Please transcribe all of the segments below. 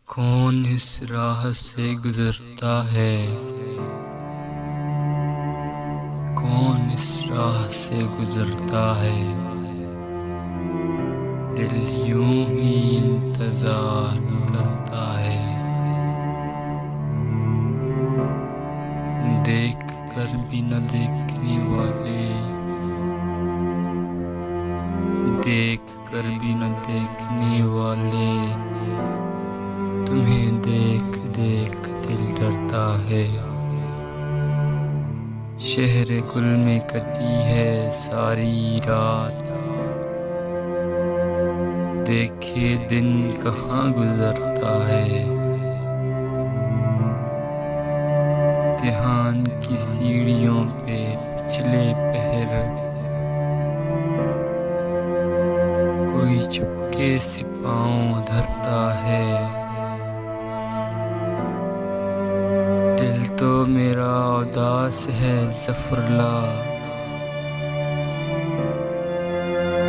कौन इस राह से गुजरता है? कौन इस राह से गुजरता है? दिल यूं ही इंतजार करता है। देख कर भी न देखने वाले, देख कर भी न देखने वाले, तुम्हें देख देख दिल डरता है। शहर गुल में कटी है सारी रात, देखे दिन कहाँ गुजरता है। ध्यान की सीढ़ियों पे पिछले पहर कोई चुपके से पाँव धरता है। दिल तो मेरा उदास है ज़फ़रला,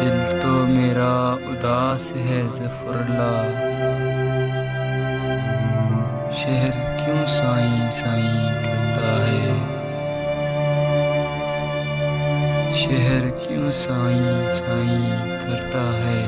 दिल तो मेरा उदास है ज़फ़रला। शहर क्यों साईं साईं करता है? शहर क्यों साईं साईं करता है?